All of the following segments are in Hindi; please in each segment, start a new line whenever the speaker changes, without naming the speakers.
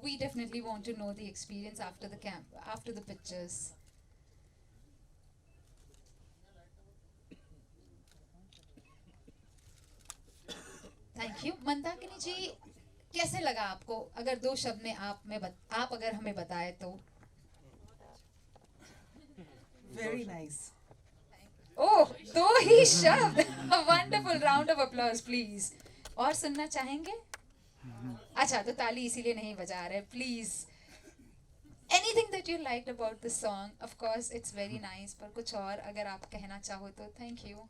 we definitely want to know the experience after the after the pictures. Thank you Mandakini ji, कैसे लगा आपको? अगर दो शब्द में आप अगर हमें बताए तो।
Very nice.
ओह, दो ही शब्द! Wonderful, round of applause please. और सुनना चाहेंगे? अच्छा, तो ताली इसीलिए नहीं बजा रहे, please. Anything that you liked about the song? Of course it's very nice, पर कुछ और अगर आप कहना चाहो तो। Thank you.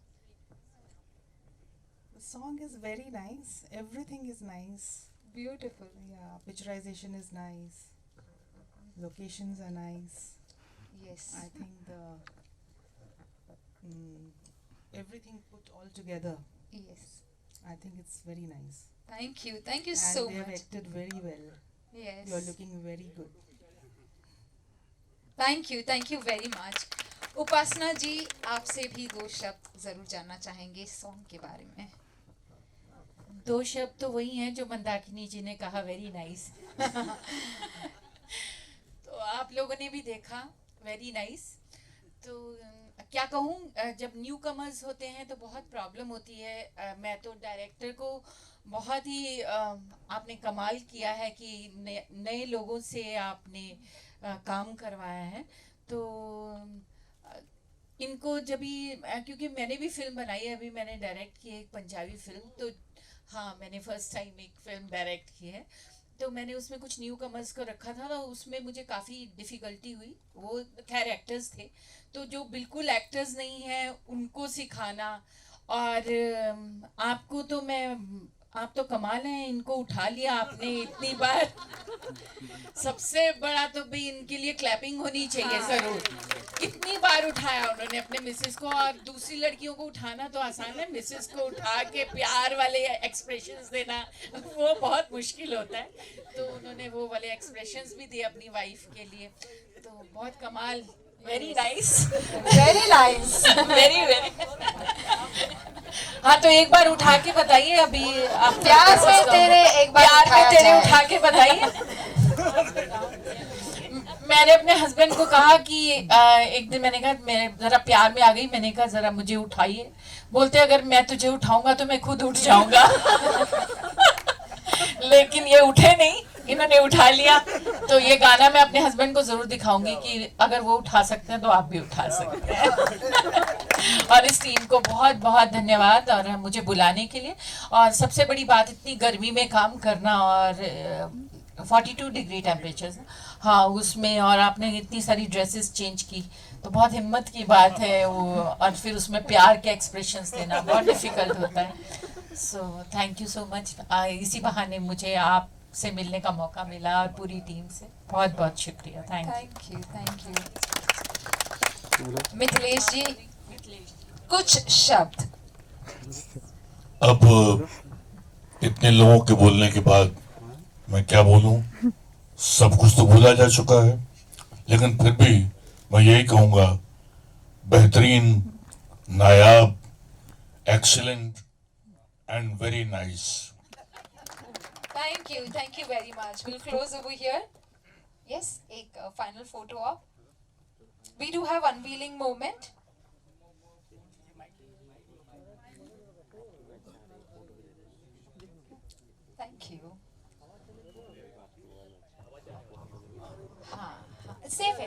The song is very nice. Everything is nice.
Beautiful.
Yeah, picturization is nice. Locations are nice.
Yes.
I think the mm, everything put all together.
Yes.
I think it's very nice.
Thank you
And
so
they have
much.
acted very well.
Yes.
You are looking very good.
Thank you very much. Upasana ji, आपसे भी दो शब्द जरूर जानना चाहेंगे इस सॉन्ग के बारे में।
दो शब्द तो वही हैं जो मंदाकिनी जी ने कहा, वेरी नाइस। तो आप लोगों ने भी देखा, वेरी नाइस। तो क्या कहूँ, जब न्यू कमर्स होते हैं तो बहुत प्रॉब्लम होती है। मैं तो डायरेक्टर को बहुत ही आपने कमाल किया है कि नए लोगों से आपने काम करवाया है। तो इनको जब भी क्योंकि मैंने भी फिल्म बनाई है, अभी मैंने डायरेक्ट की है एक पंजाबी फिल्म। तो हाँ, मैंने फर्स्ट टाइम एक फिल्म डायरेक्ट की है। तो मैंने उसमें कुछ न्यू कमर्स को रखा था, तो उसमें मुझे काफ़ी डिफ़िकल्टी हुई। वो खैर एक्टर्स थे, तो जो बिल्कुल एक्टर्स नहीं हैं उनको सिखाना। और आपको तो मैं, आप तो कमाल हैं, इनको उठा लिया आपने इतनी बार। सबसे बड़ा तो भाई इनके लिए क्लैपिंग होनी चाहिए जरूर। कितनी बार उठाया उन्होंने अपने मिसेस को, और दूसरी लड़कियों को उठाना तो आसान है, मिसेस को उठा के प्यार वाले एक्सप्रेशंस देना वो बहुत मुश्किल होता है। तो उन्होंने वो वाले एक्सप्रेशंस भी दिए अपनी वाइफ के लिए। तो बहुत कमाल, very nice.
Very nice.
Very very. हाँ, तो एक बार उठा के बताइए अभी आप।
प्यार में तेरे एक बार
प्यार में
उठाया
तेरे
जाए।
उठा के बताइए। मैंने अपने हस्बैंड को कहा कि एक दिन मैंने कहा मैं जरा प्यार में आ गई, मैंने कहा जरा मुझे उठाइए। बोलते अगर मैं तुझे उठाऊंगा तो मैं खुद उठ जाऊंगा। लेकिन ये उठे नहीं, इन्होंने उठा लिया। तो ये गाना मैं अपने हस्बैंड को जरूर दिखाऊंगी कि अगर वो उठा सकते हैं तो आप भी उठा सकते हैं। और इस टीम को बहुत बहुत धन्यवाद और मुझे बुलाने के लिए। और सबसे बड़ी बात, इतनी गर्मी में काम करना, और 42 डिग्री टेम्परेचर, हाँ उसमें, और आपने इतनी सारी ड्रेसेस चेंज की, तो बहुत हिम्मत की बात है वो। और फिर उसमें प्यार के एक्सप्रेशंस देना बहुत डिफिकल्ट होता है। So thank you so much. इसी बहाने मुझे आपसे मिलने का मौका मिला, और पूरी टीम से बहुत बहुत शुक्रिया। Thank you.
Thank you. Mithilesh ji, कुछ शब्द।
अब इतने लोगों के बोलने के बाद मैं क्या बोलूं? सब कुछ तो बोला जा चुका है, लेकिन फिर भी मैं यही कहूंगा, बेहतरीन, नायाब, excellent and very nice.
Thank you very much. Will close over here. Yes, एक final photo op. We do have unveiling moment. Thank you. हाँ हाँ, सेफ है।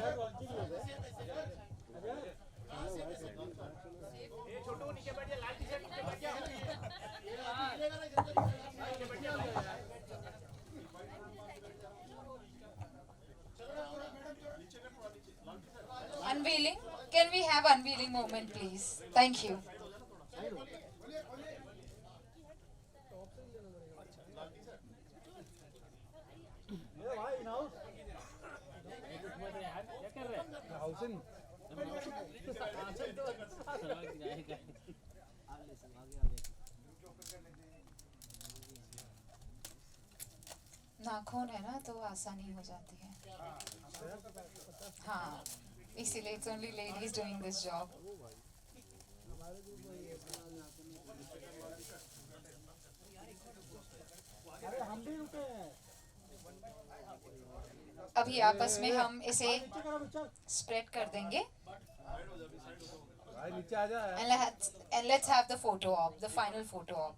Unveiling? Can we have unveiling moment, please? Thank you. नाखून है ना, तो आसानी हो जाती है। हाँ, इसीलिए it's only ladies doing this job.
अरे हम भी उठे हैं।
अभी आपस में हम इसे स्प्रेड कर देंगे and let's have the photo op, the final photo op.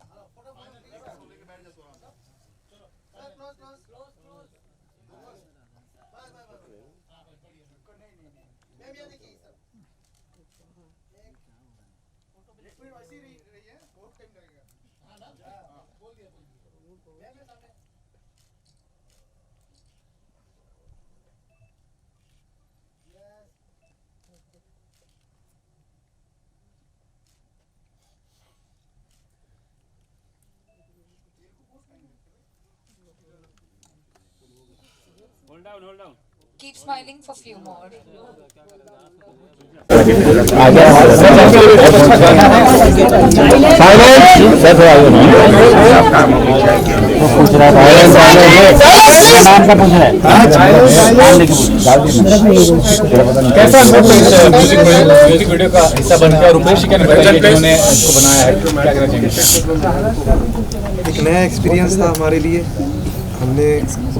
Hold down.
Keep smiling for few more.
कैसा म्यूजिक वीडियो का हिस्सा बन गया? रुपेश जी क्या उन्होंने इसको बनाया है, क्या कहना चाहेंगे?
एक नया एक्सपीरियंस था हमारे लिए, हमने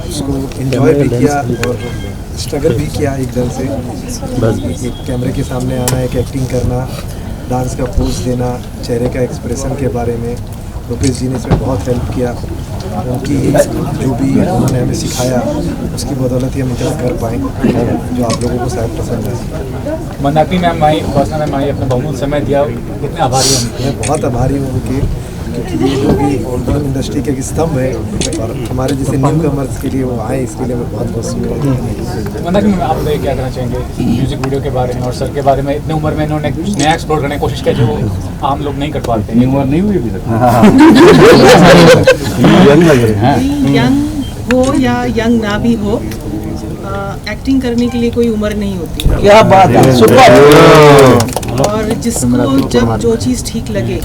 उसको एंजॉय भी किया और स्ट्रगल भी किया एक ढंग से। एक कैमरे के सामने आना, एक एक्टिंग करना, डांस का पोज देना, चेहरे का एक्सप्रेशन के बारे में रुपेश जी ने इसमें बहुत हेल्प किया। उनकी जो भी उन्होंने हमें सिखाया उसकी बदौलत ही हम इतना कर पाए जो आप लोगों को शायद पसंद है।
मंदाकिनी मैम आई, उपासना मैम आई, अपना बहुमूल्य समय दिया, कितने आभारी हैं?
मैं बहुत आभारी हूँ उनके, क्योंकि ये जो भी फिल्म इंडस्ट्री के स्तंभ है और हमारे जैसे न्यू कमर्स के लिए वो आए, इसके लिए मैं बहुत बहुत शुक्रिया।
मंदाकिनी मैम, आप बताइए क्या कहना चाहेंगे म्यूजिक वीडियो के बारे में और सर के बारे में? इतने उम्र में इन्होंने कुछ नया एक्सप्लोर करने की कोशिश की जो आम लोग नहीं कर पाते। उम्र नहीं हुई अभी तक,
यंग हो या यंग ना भी हो, एक्टिंग करने के लिए कोई उम्र नहीं होती।
क्या बात है,
और जिसको जब जो चीज़ ठीक लगे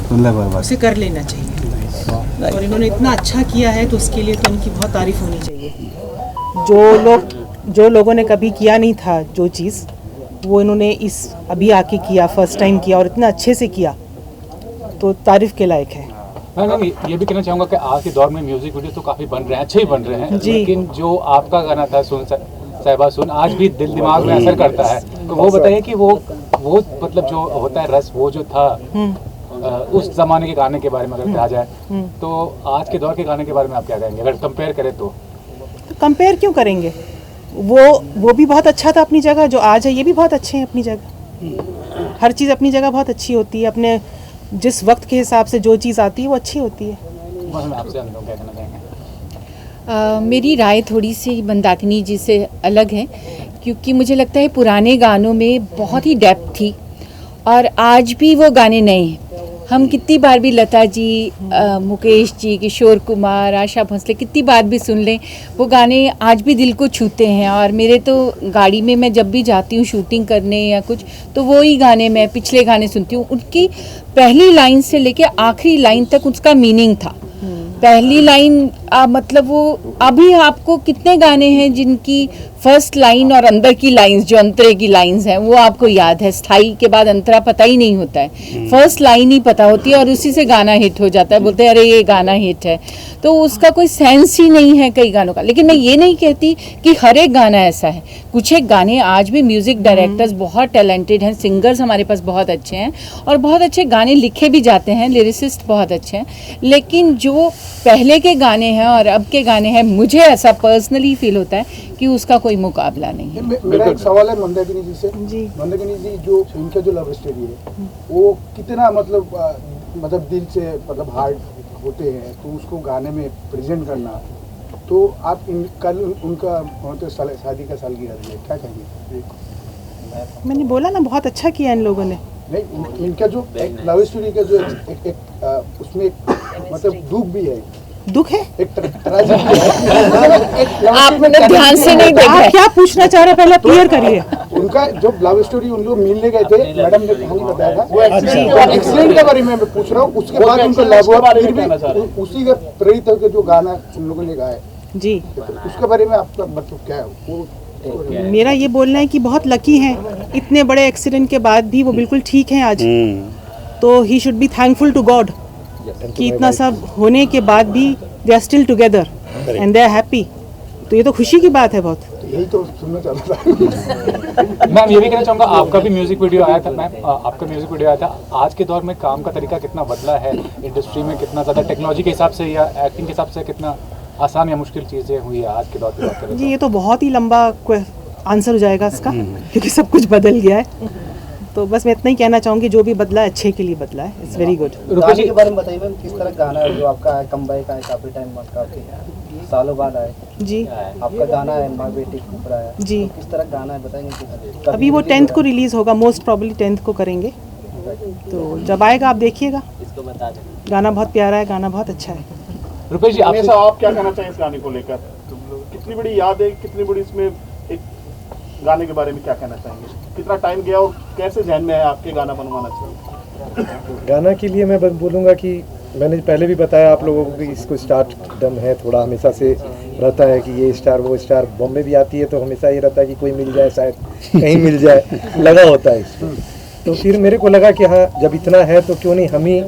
उसे कर लेना चाहिए। और इन्होंने इतना अच्छा किया है तो उसके लिए तो इनकी बहुत तारीफ होनी चाहिए। जो लोगों ने कभी किया नहीं था जो चीज़, वो इन्होंने इस अभी आके किया, फर्स्ट टाइम किया और इतना अच्छे से किया, तो तारीफ के लायक है।
मैम ये भी कहना चाहूँगा कि आज के दौर में म्यूजिक वीडियो तो काफ़ी बन रहे हैं, अच्छे ही बन रहे हैं,
जी।
लेकिन जो आपका गाना था सुन साहिबा सुन, आज भी दिल दिमाग में असर करता है। तो वो बताइए कि वो मतलब जो होता है रस, वो जो था उस जमाने के गाने के बारे में अगर कहा जाए, तो आज के दौर के गाने के बारे में आप क्या कहेंगे अगर कंपेयर करें तो?
कंपेयर क्यों करेंगे? वो भी बहुत अच्छा था अपनी जगह, जो आज है ये भी बहुत अच्छे हैं अपनी जगह। हर चीज़ अपनी जगह बहुत अच्छी होती है, अपने जिस वक्त के हिसाब से जो चीज़ आती है वो अच्छी होती है।
आपसे क्या कहना चाहेंगे?
मेरी राय थोड़ी सी मंदाकिनी जी से अलग है, क्योंकि मुझे लगता है पुराने गानों में बहुत ही डेप्थ थी और आज भी वो गाने नए हैं। हम कितनी बार भी लता जी, मुकेश जी, किशोर कुमार, आशा भोसले कितनी बार भी सुन लें, वो गाने आज भी दिल को छूते हैं। और मेरे तो गाड़ी में मैं जब भी जाती हूँ शूटिंग करने या कुछ, तो वही गाने मैं पिछले गाने सुनती हूँ। उनकी पहली लाइन से लेके आखिरी लाइन तक उसका मीनिंग था। पहली लाइन मतलब वो, अभी आपको कितने गाने हैं जिनकी फर्स्ट लाइन और अंदर की लाइंस, जो अंतरे की लाइंस हैं, वो आपको याद है। स्थाई के बाद अंतरा पता ही नहीं होता है, फर्स्ट लाइन ही पता होती है और उसी से गाना हिट हो जाता है, बोलते हैं अरे ये गाना हिट है। तो उसका कोई सेंस ही नहीं है कई गानों का। लेकिन मैं ये नहीं कहती कि हर एक गाना ऐसा है। कुछ एक गाने आज भी म्यूज़िक डायरेक्टर्स बहुत टैलेंटेड हैं, सिंगर्स हमारे पास बहुत अच्छे हैं और बहुत अच्छे गाने लिखे भी जाते हैं, लिरिसिस्ट बहुत अच्छे हैं। लेकिन जो पहले के गाने हैं और अब के गाने हैं, मुझे ऐसा पर्सनली फील होता है कि उसका कोई मुकाबला नहीं है।
मेरा एक सवाल है मंदाकिनी जी से। मंदाकिनी जी, जो इनका जो लव स्टोरी है वो कितना मतलब दिल से मतलब हार्ड होते हैं, तो उसको गाने में प्रेजेंट करना, तो आप कल उनका मतलब शादी का सालगिरह है, क्या कहेंगे?
मैंने बोला ना, बहुत अच्छा किया इन लोगों ने।
नहीं, इनका जो लव स्टोरी का जो एक उसमें मतलब दुख भी है,
दुख है,
एक ट्रेजेडी है।
आपने ध्यान से नहीं देखा।
आप क्या पूछना चाह रहे हैं पहले क्लियर करिए।
उनका जो लव स्टोरी, उन लोग मिलने गए थे, मैडम ने कहानी बताया था, वो एक्सीडेंट के बारे में मैं पूछ रहा हूँ। उसके बाद उनका लव हुआ, फिर भी उसी का प्रेरित होकर जो गाना उन लोगों ने गाया
जी,
उसके बारे में आपका मतलब क्या है?
मेरा ये बोलना है कि बहुत लकी हैं, इतने बड़े एक्सीडेंट के बाद भी वो बिल्कुल ठीक हैं आज। तो he should be thankful to God कि इतना सब होने के बाद भी they are still together and they are happy. तो ये तो खुशी की बात है बहुत।
यही तो सुनना चाहता था।
मैम ये भी कहना चाहूँगा, आपका भी म्यूजिक वीडियो आया था मैम, आपका म्यूजिक वीडियो आया था। आज के दौर में काम का तरीका कितना बदला है, इंडस्ट्री में कितना ज़्यादा टेक्नोलॉजी के हिसाब से या एक्टिंग के हिसाब से कितना आसान या मुश्किल चीज़ें हुई है आज के दौर की बात करें
जी, ये तो बहुत ही लंबा आंसर हो जाएगा इसका, क्योंकि सब कुछ बदल गया है। तो बस मैं इतना ही कहना चाहूँगी, जो भी बदला है अच्छे के लिए बदला है। It's very good.
गाने के बारे में बताइए मैम, किस तरह गाना है जो आपका है, कमबैक है, काफ़ी टाइम बाद, काफ़ी सालों बाद आए
जी
आपका गाना है, माँ बेटी ऊपर आया
जी।
तो किस तरह गाना है बताएंगे?
अभी वो 10th को रिलीज़ होगा, मोस्ट प्रॉब्ली 10th को करेंगे, तो जब आएगा आप देखिएगा। गाना बहुत प्यारा है, गाना बहुत अच्छा है।
रुपेश जी
हमेशा आप क्या कहना चाहें इस गाने को लेकर? कितनी बड़ी याद है, कितनी बड़ी इसमें एक गाने के बारे में क्या कहना चाहेंगे? कितना टाइम गया और कैसे जहन में है आपके गाना बनवाना चाहिए?
गाना के लिए मैं बोलूँगा कि मैंने पहले भी बताया आप लोगों को कि इसको स्टार्ट डम है, थोड़ा हमेशा से रहता है कि ये स्टार वो स्टार। बॉम्बे भी आती है तो हमेशा ये रहता है कि कोई मिल जाए, शायद कहीं मिल जाए, लगा होता है इसको। तो फिर मेरे को लगा कि हाँ, जब इतना है तो क्यों नहीं हम ही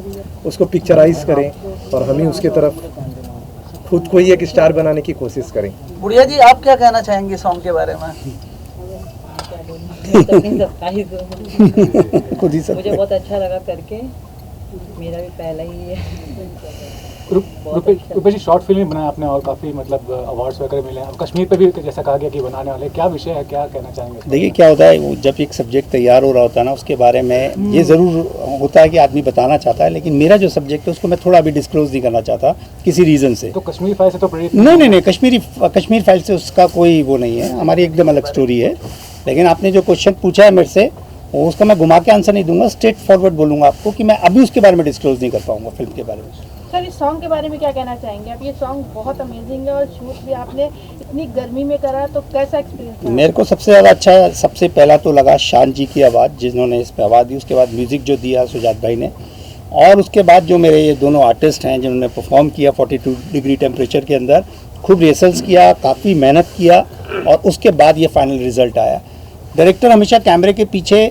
उसको पिक्चराइज करें और हम ही उसके तरफ खुद को ही एक स्टार बनाने की कोशिश करें।
बुढ़िया जी, आप क्या कहना चाहेंगे सॉन्ग के बारे में?
खुद ही मुझे बहुत अच्छा लगा करके, मेरा भी पहला ही है।
रुपेश जी, शॉर्ट फिल्म बनाया आपने और काफ़ी मतलब अवार्ड्स वगैरह मिले हैं, और कश्मीर पे भी जैसा कहा गया कि बनाने वाले, क्या विषय है, क्या कहना चाहेंगे?
देखिए क्या होता है, वो जब एक सब्जेक्ट तैयार हो रहा होता है ना, उसके बारे में ये ज़रूर होता है कि आदमी बताना चाहता है, लेकिन मेरा जो सब्जेक्ट है उसको मैं थोड़ा अभी डिस्क्लोज नहीं करना चाहता किसी रीज़न से।
तो कश्मीर फाइल से तो प्रेरित
नहीं, कश्मीर फाइल से उसका कोई वो नहीं है, हमारी एकदम अलग स्टोरी है। लेकिन आपने जो क्वेश्चन पूछा है मेरे से, वो उसका मैं घुमा के आंसर नहीं दूंगा, स्ट्रेट फॉरवर्ड बोलूँगा आपको कि मैं अभी उसके बारे में डिस्क्लोज नहीं कर पाऊँगा फिल्म के बारे में।
सर, इस सॉन्ग के बारे में क्या कहना चाहेंगे आप? ये सॉन्ग बहुत अमेजिंग है और शूट भी आपने इतनी गर्मी में करा, तो कैसा एक्सपीरियंस था?
मेरे को सबसे ज़्यादा अच्छा, सबसे पहला तो लगा शान जी की आवाज़, जिन्होंने इस पर आवाज़ दी। उसके बाद म्यूज़िक जो दिया सुजात भाई ने, और उसके बाद जो मेरे ये दोनों आर्टिस्ट हैं जिन्होंने परफॉर्म किया 42 डिग्री टेम्परेचर के अंदर, खूब रिहर्सल्स किया, काफ़ी मेहनत किया, और उसके बाद ये फाइनल रिजल्ट आया। डायरेक्टर हमेशा कैमरे के पीछे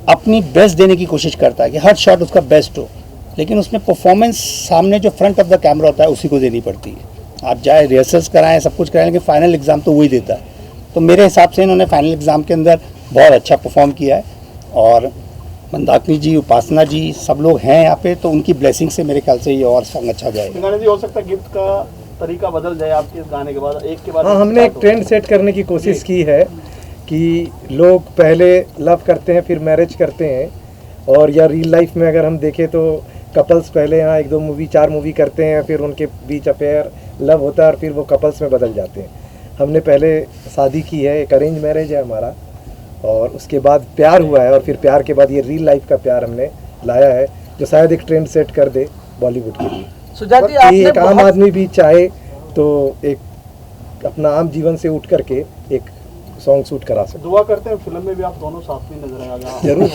अपनी बेस्ट देने की कोशिश करता है कि हर शॉट उसका बेस्ट हो, लेकिन उसमें परफॉर्मेंस सामने जो फ्रंट ऑफ द कैमरा होता है उसी को देनी पड़ती है। आप चाहे रिहर्सल्स कराएं, सब कुछ कराएं, लेकिन फाइनल एग्ज़ाम तो वही देता है। तो मेरे हिसाब से इन्होंने फाइनल एग्ज़ाम के अंदर बहुत अच्छा परफॉर्म किया है, और मंदाकिनी जी, उपासना जी, सब लोग हैं यहाँ पे, तो उनकी ब्लेसिंग से मेरे ख्याल से ये और सॉन्ग अच्छा जाएगा।
जी, हो सकता है गिफ्ट का तरीका बदल जाए आपके इस गाने के बाद, एक के बाद?
हाँ, हमने एक ट्रेंड सेट करने की कोशिश की है कि लोग पहले लव करते हैं, फिर मैरिज करते हैं, और या रियल लाइफ में अगर हम देखें तो कपल्स पहले यहाँ 1-2 मूवी 4 मूवी करते हैं, फिर उनके बीच अफेयर लव होता है और फिर वो कपल्स में बदल जाते हैं। हमने पहले शादी की है, एक अरेंज मैरिज है हमारा, और उसके बाद प्यार हुआ है, और फिर प्यार के बाद ये रियल लाइफ का प्यार हमने लाया है, जो शायद एक ट्रेंड सेट कर दे बॉलीवुड के लिए।
सुजात जी, आपने
एक आम आदमी भी चाहे तो एक अपना आम जीवन से उठ करके एक सॉन्ग शूट करा सकते।
दुआ करते हैं फिल्म में भी आप दोनों साथ में नजर आएगा
जरूर।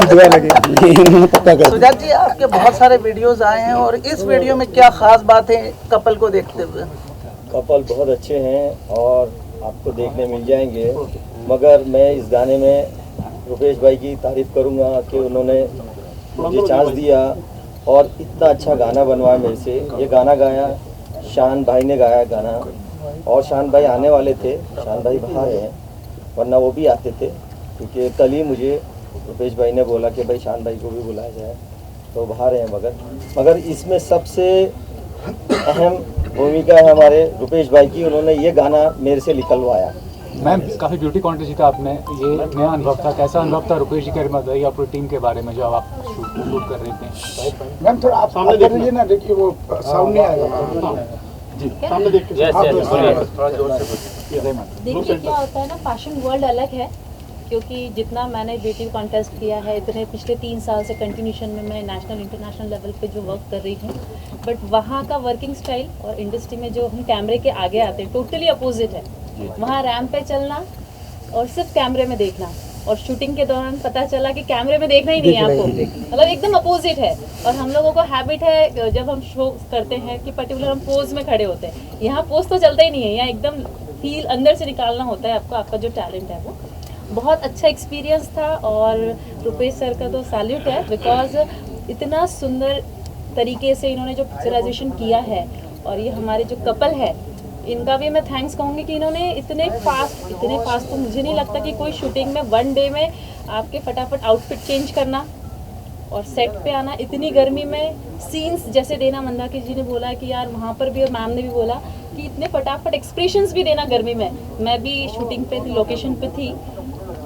दुआ लगे। सुजात जी, आपके बहुत सारे वीडियोस आए हैं, और इस वीडियो में क्या खास बात है कपल को देखते हुए?
कपल बहुत अच्छे हैं और आपको देखने मिल जाएंगे, मगर मैं इस गाने में रुपेश भाई की तारीफ करूंगा कि उन्होंने मुझे चांस दिया और इतना अच्छा गाना बनवाया मेरे से। ये गाना गाया शान भाई ने गाया गाना, और शान भाई आने वाले थे, शान भाई बाहर हैं, वरना वो भी आते थे, क्योंकि कल ही मुझे रुपेश भाई ने बोला कि भाई शान भाई को भी बुलाया जाए, तो बाहर हैं। मगर इसमें सबसे अहम भूमिका है हमारे रुपेश भाई की, उन्होंने ये गाना मेरे से निकलवाया।
मैम, काफ़ी ब्यूटी कॉन्टेस्ट जीता आपने, ये नया अनुभव था, कैसा अनुभव था? रुपेश जी के बताइए, आप पूरी टीम के बारे में, जब आप शूट कर रहे थे।
मैम थोड़ा आप सामने देखिए ना, देखिए वो साउंड नहीं आएगा जी, सामने देखिए।
देखिए क्या होता है ना, फैशन वर्ल्ड अलग है, क्योंकि जितना मैंने ब्यूटी कॉन्टेस्ट किया है, इतने पिछले 3 साल से कंटिन्यूशन में मैं नेशनल इंटरनेशनल लेवल पे जो वर्क कर रही हूँ, बट वहाँ का वर्किंग स्टाइल और इंडस्ट्री में जो हम कैमरे के आगे आते हैं, टोटली अपोजिट है। वहाँ रैम्प पे चलना और सिर्फ कैमरे में देखना, और शूटिंग के दौरान पता चला कि कैमरे में देखना ही नहीं है आपको, मतलब एकदम अपोजिट है। और हम लोगों को हैबिट है, जब हम शो करते हैं कि पर्टिकुलर हम पोज में खड़े होते हैं, यहाँ पोज तो चलता ही नहीं है, यहाँ एकदम फील अंदर से निकालना होता है आपको, आपका जो टैलेंट है वो। बहुत अच्छा एक्सपीरियंस था, और रुपेश सर का तो सैल्यूट है, बिकॉज इतना सुंदर तरीके से इन्होंने जो पिक्चराइजेशन किया है, और ये हमारे जो कपल है इनका भी मैं थैंक्स कहूँगी कि इन्होंने इतने फास्ट तो मुझे नहीं लगता कि कोई शूटिंग में 1 डे में आपके फटाफट आउटफिट चेंज करना और सेट पे आना, इतनी गर्मी में सीन्स जैसे देना, मंदाकिनी जी ने बोला कि यार वहाँ पर भी और मैम ने भी बोला कि इतने फटाफट एक्सप्रेशंस भी देना गर्मी में। मैं भी शूटिंग पे थी, लोकेशन पे थी,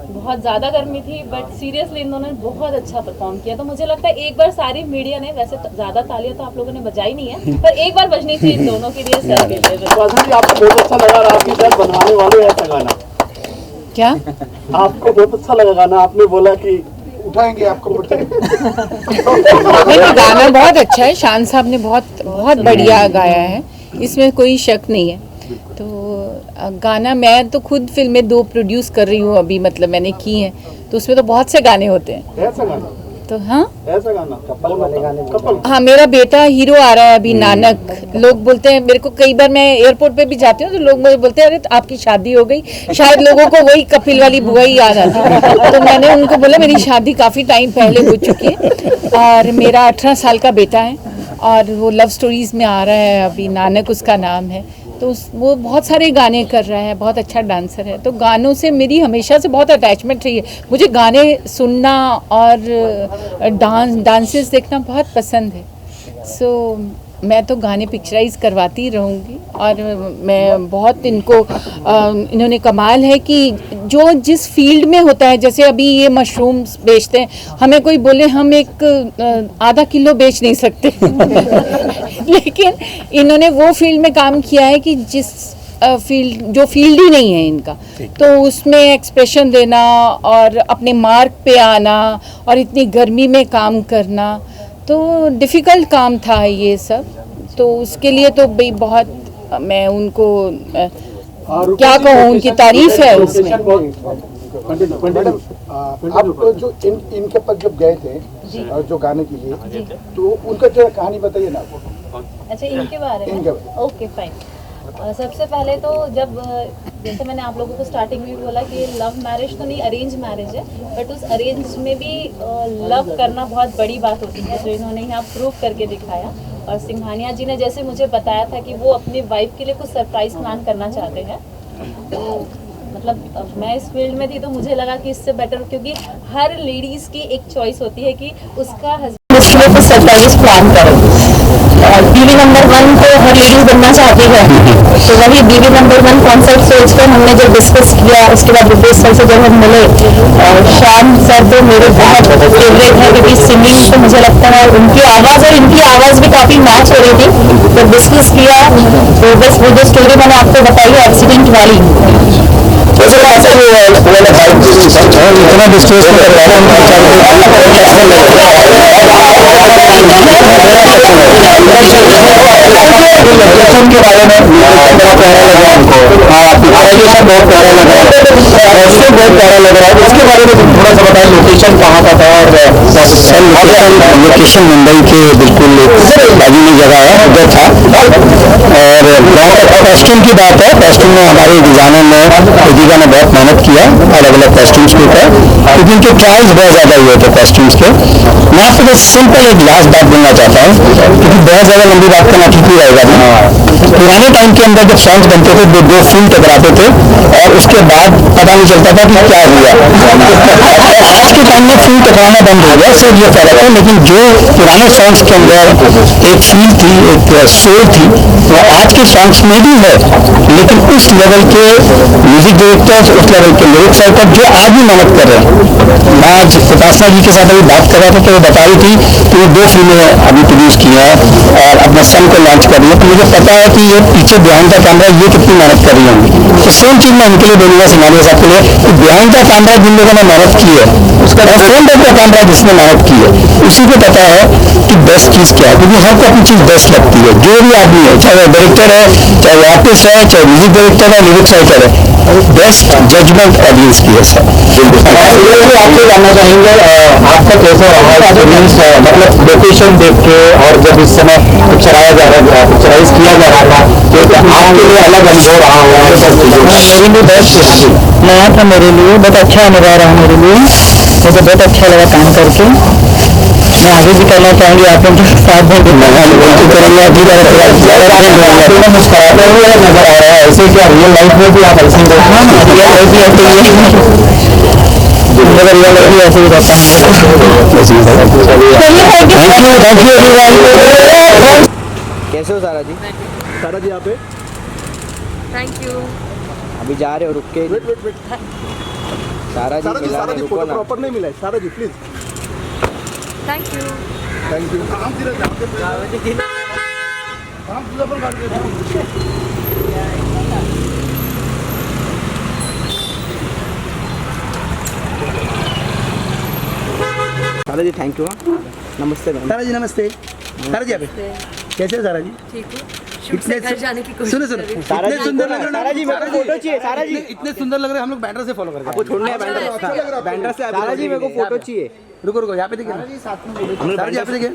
बहुत ज़्यादा गर्मी थी, बट सीरियसली इन दोनों ने बहुत अच्छा परफॉर्म किया। तो मुझे लगता है एक बार सारी मीडिया ने, वैसे तो ज़्यादा तालियां तो आप लोगों ने बजाई नहीं है, पर एक बार बजनी चाहिए इन दोनों के लिए, सर के लिए।
आपको बहुत अच्छा लगा, आपकी शायद बनवाने वाले ऐसा गाना
क्या
आपको बहुत अच्छा लगा गाना, आपने बोला कि
उठाएंगे आपको
नहीं, गाना बहुत अच्छा है, शान साहब ने बहुत बढ़िया गाया है, इसमें कोई शक नहीं है। तो गाना मैं तो खुद फिल्में 2 प्रोड्यूस कर रही हूँ अभी, मतलब मैंने की हैं, तो उसमें तो बहुत से गाने होते हैं।
ऐसा गाना
तो हाँ,
ऐसा गाना कपल वाले गाने, कपल।
हाँ, मेरा बेटा हीरो आ रहा है अभी, नानक। लोग बोलते हैं मेरे को, कई बार मैं एयरपोर्ट पे भी जाती हूँ तो लोग मुझे बोलते हैं अरे तो आपकी शादी हो गई, शायद लोगों को वही कपिल वाली बुआ ही याद आती है। तो मैंने उनको बोला मेरी शादी काफ़ी टाइम पहले हो चुकी है और मेरा 18 साल का बेटा है और वो लव स्टोरीज़ में आ रहा है अभी, नानक उसका नाम है। तो वो बहुत सारे गाने कर रहा है, बहुत अच्छा डांसर है। तो गानों से मेरी हमेशा से बहुत अटैचमेंट रही है, मुझे गाने सुनना और डांसेस देखना बहुत पसंद है। सो मैं तो गाने पिक्चराइज करवाती रहूँगी और मैं बहुत इन्होंने कमाल है कि जो जिस फील्ड में होता है, जैसे अभी ये मशरूम्स बेचते हैं, हमें कोई बोले हम एक आधा किलो बेच नहीं सकते लेकिन इन्होंने वो फील्ड में काम किया है कि जिस जो फील्ड ही नहीं है इनका, तो उसमें एक्सप्रेशन देना और अपने मार्क पे आना और इतनी गर्मी में काम करना, तो डिफ़िकल्ट काम था ये सब। तो उसके लिए तो भाई बहुत मैं उनको क्या कहूँ, उनकी तारीफ है उसमें।
आप जो इनके पास जब गए थे और जो गाने के लिए, तो उनका जो कहानी बताइए ना।
अच्छा, इनके बारे में? Okay fine. सबसे पहले तो जब जैसे मैंने आप लोगों को स्टार्टिंग में भी बोला कि ये लव मैरिज तो नहीं, अरेंज मैरिज है, बट उस अरेंज में भी लव करना बहुत बड़ी बात होती है, जो इन्होंने यहाँ प्रूव करके दिखाया। और सिंघानिया जी ने जैसे मुझे बताया था कि वो अपनी वाइफ के लिए कुछ सरप्राइज प्लान करना चाहते हैं, तो मतलब मैं इस फील्ड में थी तो मुझे लगा कि इससे बेटर, क्योंकि हर लेडीज़ की एक चॉइस होती है कि उसका हस्बैंड उसके लिए कुछ सरप्राइज प्लान करे। बीवी नंबर 1 तो हर लेडीज बनना चाहती है, तो वही बीवी नंबर 1 कॉन्सेप्ट सोचकर हमने जब डिस्कस किया, उसके बाद रुपेश सर से जब हम मिले, शान सर तो मेरे बहुत फेवरेट है, क्योंकि सिंगिंग तो मुझे लगता है उनकी आवाज़ और इनकी आवाज़ भी काफ़ी मैच हो रही थी। तो डिस्कस किया, तो बस वो जो स्टोरी मैंने आपको बताई है एक्सीडेंट वाली,
इतना डिस्कस लोकेशन के बारे में बहुत प्यारा लगा हमको। बहुत प्यारा लगा, ऐसे बहुत प्यारा लग रहा है। इसके बारे में थोड़ा सा बताएं, लोकेशन कहाँ का था? और लोकेशन मुंबई के बिल्कुल बाजू में जगह है, उधर था। और कॉस्ट्यूम की बात है, कॉस्ट्यूम में हमारे डिजाइनर ने, दीदा ने बहुत मेहनत किया अलग अलग कॉस्ट्यूम्स के ऊपर, क्योंकि इनके ट्रायल्स बहुत ज़्यादा हुए थे कॉस्ट्यूम्स के। मैं आपको बस सिंपल एक लास्ट बात बोलना चाहता हूँ, क्योंकि बहुत ज़्यादा लंबी बात करना ठीक नहीं रहेगा। पुराने टाइम के अंदर जब सॉन्ग्स बनते थे, दो फील्ड टकराते थे और उसके बाद पता नहीं चलता था कि क्या हुआ। आज के टाइम में फील्ड टकराना बंद हो गया, सिर्फ ये फर्क है। लेकिन जो पुराने सॉन्ग्स के अंदर एक फील थी, एक सोल थी, वो आज के सॉन्ग्स में भी है, लेकिन उस लेवल के म्यूजिक डायरेक्टर्स, उस लेवल के लिरिक्स राइटर जो आज भी मेहनत कर रहे हैं। मैं आज उपासना जी के साथ अभी बात कर रहा था, तो वो बता रही थी कि वो 2 फिल्में अभी प्रोड्यूस की हैं और अपना सन को लॉन्च कर रही है। तो मुझे पता है कि ये पीछे बिहाइंड द कैमरा ये कितनी मेहनत कर रही होंगी। तो सेम चीज़ मैं उनके लिए बोलूँगा, सिंघानिया साहब के लिए, कि बिहाइंड द कैमरा जिन लोगों ने मेहनत की है, उसका फ्रंट ऑफ द कैमरा जिसने मेहनत की है, उसी को पता है कि बेस्ट चीज़ क्या है। क्योंकि सबको अपनी चीज़ बेस्ट लगती है, जो भी आदमी है, चाहे वो डायरेक्टर है, चाहे वो आर्टिस्ट है, चाहे म्यूजिक डायरेक्टर है, लिरिक्स राइटर है, बेस्ट जजमेंट ऑडियंस की है सर। आपसे जानना चाहेंगे आपका कैसा रहा एक्सपीरियंस, मतलब लोकेशन देख के, और जब इस समय पिक्चराइज किया जा रहा था, तो आपके लिए अलग अनुभव रहा होगा? मेरे लिए बेस्ट नया था, मेरे लिए बहुत अच्छा अनुभव रहा। मेरे लिए मुझे बहुत अच्छा लगा काम करके। मैं आगे भी करना चाहूँगी आप लोग साथ में करेंगे अभी मुस्कुराते हुए नजर आ रहा है, ऐसे क्या रियल लाइफ में भी आप ऐसे ही रियल लाइफ भी ऐसे ही रियल लाइफ भी ऐसे ही रहता है।
कैसे हो सारा जी?
सारा जी यहाँ पे
थैंक यू।
अभी जा रहे हो रुक के? सारा जी मिला रहे, रुको ना।
प्रॉपर नहीं मिला है Sara ji please.
Thank you.
Thank you.
Sara ji thank you. नमस्ते मैम।
सारा जी नमस्ते। सारा जी आप कैसे हो सारा जी?
ठीक हूँ। शूट से घर जाने की कोशिश
सुनो
कर रही हूँ।
सारा जी
सुंदर लग रहे हो।
सारा जी मेरे को फोटो चाहिए। सारा जी
इतने सुंदर लग रहे हैं, हम लोग बैंडर से फॉलो करते हैं।
आपको छोड़ना है बैंडर से। सारा जी मेरे को फोटो चाहिए।
रुको रुको, यहाँ पे देखिए सारा जी यहाँ पे देखिए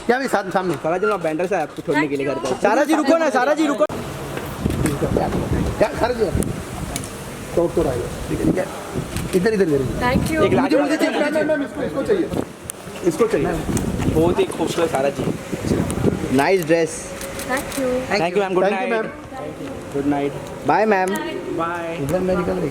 क्या भी साथ सामने।
सारा जी मैं बैंडर से आपको छोड़ने के लिए करता हूँ। सारा जी रुको ना, सारा जी रुको।
क्या सारा जी तो आएगा, ठीक है इधर इधर इधर।
Thank you.
मुझे चाहिए,
इसको चाहिए,
इसको चाहिए।
बहुत ही खूबसूरत Sara ji. Nice dress.
Thank you.
Thank you ma'am. Good night. Good night. Bye ma'am.
इधर मैं निकल रही